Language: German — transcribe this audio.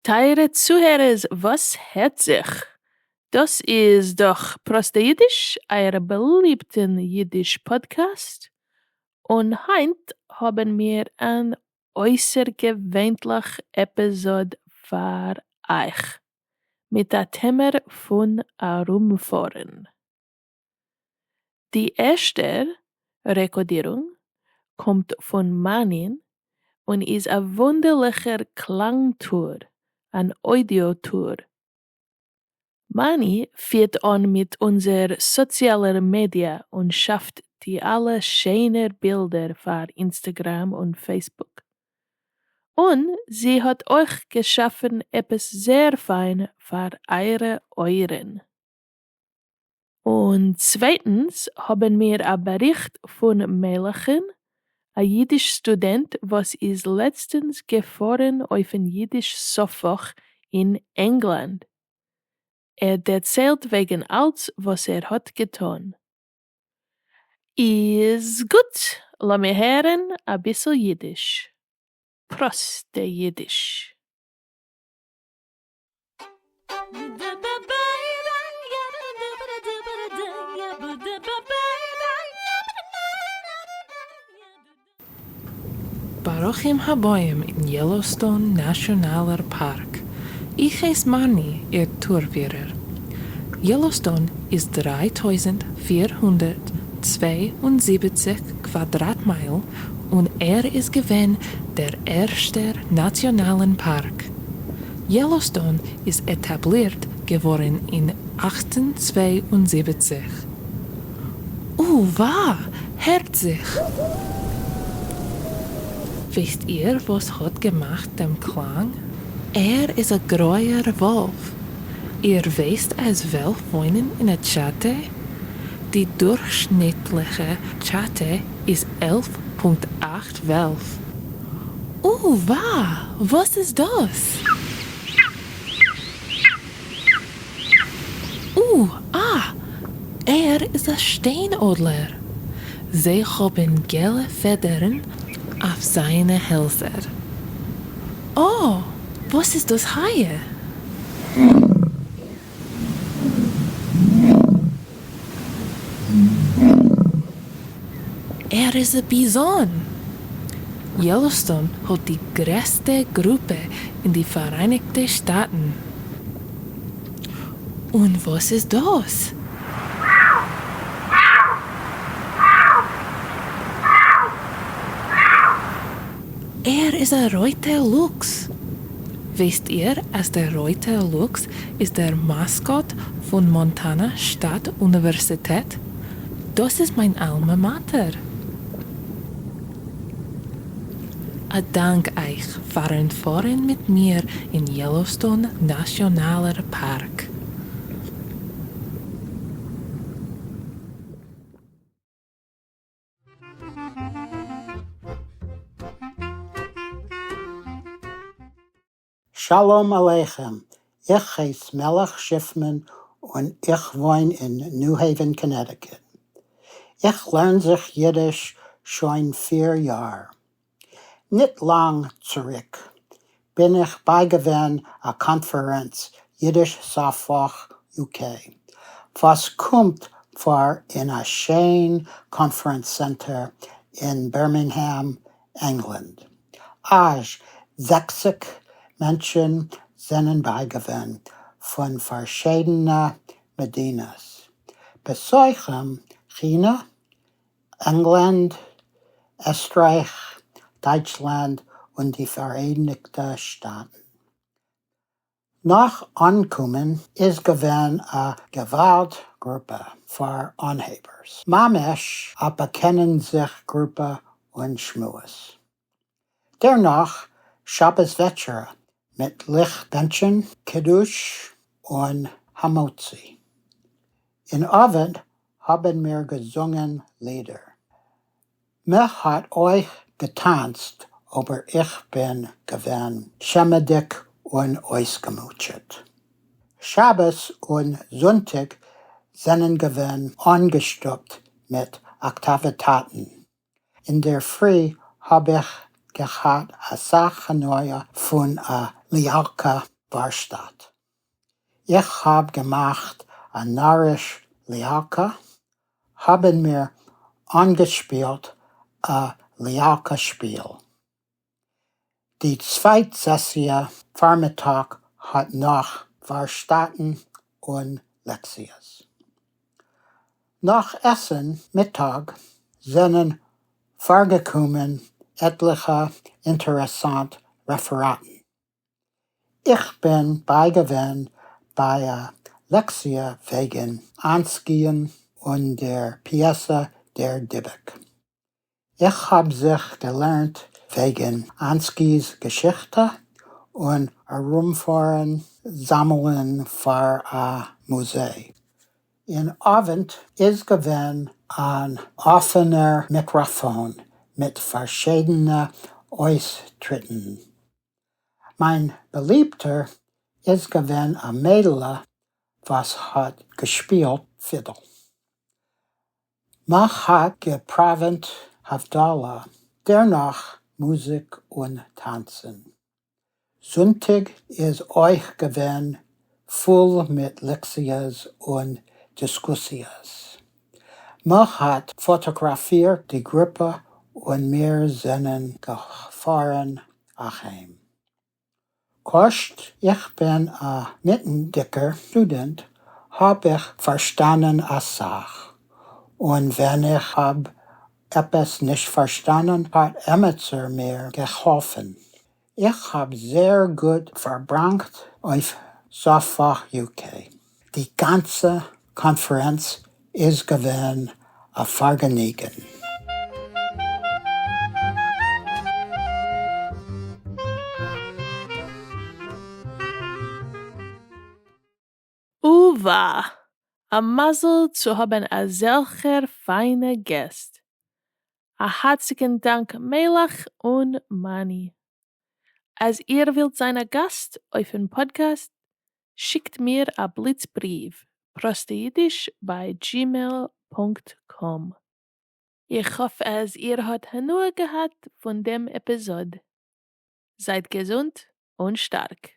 Teure Zuhörers, was hat sich? Das ist doch Proste Yiddish, euer beliebten Yiddish-Podcast. Und heint haben wir ein äußergewöhnlich Episode für euch. Mit dem Thema von Herumfahren. Die erste Rekordierung kommt von Marnie und ist ein wunderlicher Klangtour, ein Audiotour. Marnie fährt an mit unserer sozialen Media und schafft die alle schöne Bilder für Instagram und Facebook. Und sie hat euch geschaffen etwas sehr fein für eure Ohren. Und zweitens haben wir einen Bericht von Melekh, ein Yiddish Student, was ist letztens gefahren auf ein Yiddish Sof-Vokh in England. Erzählt wegen alles, was hat getan. Ist gut, lass mir hören ein bisschen Yiddish. Proste Yiddish. Baruchim Haboyim in Yellowstone Nationaler Park. Ich heiße Marnie, Ihr Tourführer. Yellowstone ist 3472 Quadratmeilen und ist gewesen der erste nationalen Park. Yellowstone ist etabliert geworden in 1872. Wow, herzig! Wisst ihr, was hat gemacht dem Klang? Ist ein grauer Wolf. Ihr wisst, als Wölfe wohnen in der Chatte? Die durchschnittliche Chatte ist 11,8 Wölfe. Wow, was ist das? Ist ein Steinadler. Sie haben gelbe Federn auf seine Hälse. Was ist das hier? Ist ein Bison. Yellowstone hat die größte Gruppe in die Vereinigten Staaten. Und was ist das? Ist ein roter Luchs. Wisst ihr, als der rote Luchs ist der Maskott von Montana State Universität? Das ist mein Alma Mater. Dank euch für Fahren mit mir in Yellowstone Nationaler Park. Shalom Aleichem. Ich heiße Melekh Schiffman und ich wohne in New Haven, Connecticut. Ich lerne sich Yiddish schon 4 Jahre. Nicht lang zurück bin ich beigewohnt einer Konferenz Yiddish Sof-Vokh UK, was kommt vor in ein schönes Conference Center in Birmingham, England. 60 Menschen sind beigewohnt von verschiedenen Medinas. Besuchen China, England, Österreich, Deutschland und die Vereinigten Staaten. Nach Ankommen ist gewesen eine Gewaltgruppe für Anhebers. Mamisch aber kennen sich Gruppe und Schmues. Danach Shabbos-Вечера mit Lichtbändchen, Kiddush und Hamotzi. In Abend haben wir gesungen Lieder. Mir hat euch getanzt, aber ich bin gewesen schämedig und ausgemutet. Shabbos und Sonntag sind gewesen angestoppt mit Aktivitäten. In der Früh habe ich gehabt eine Sache neue von Lialka Warstadt. Ich hab gemacht ein Narisch Lialka, haben mir angespielt ein Lialka-Spiel. Die zweite Session Vormittag hat noch Warstatten und Lexias. Nach Essen Mittag sind vorgekommen etliche interessante Referaten. Ich bin beigewohnt bei Lexia wegen Anskiën und der Pièce der Dybbuk. Ich habe sich gelernt wegen Anskis Geschichte und herumfahren, sammeln für ein Museum. In Abend ist gewesen ein offener Mikrofon mit verschiedenen Austritten. Mein Beliebter ist gewesen ein Mädel, was hat gespielt Fiddle. Man hat geprobt Havdalah, danach Musik und Tanzen. Sonntag ist euch gewesen voll mit Lexias und Diskussions. Man hat fotografiert die Gruppe und wir sind gefahren heim. Kost, ich bin ein mittendicker Student, hab ich verstanden als Sach. Und wenn ich hab etwas nicht verstanden, hat Amateur mir geholfen. Ich hab sehr gut verbracht auf Sof-Vokh UK. Die ganze Konferenz ist gewesen ein Vergnügen. Uwa, a Mazel zu haben a solcher feine Gäst. A herzlichen Dank Melekh und Marnie. Als ihr wollt sein a Gast auf den Podcast, schickt mir a Blitzbrief, Proste Yiddish bei gmail.com. Ich hoffe, als ihr hat genug gehabt von dem Episode. Seid gesund und stark.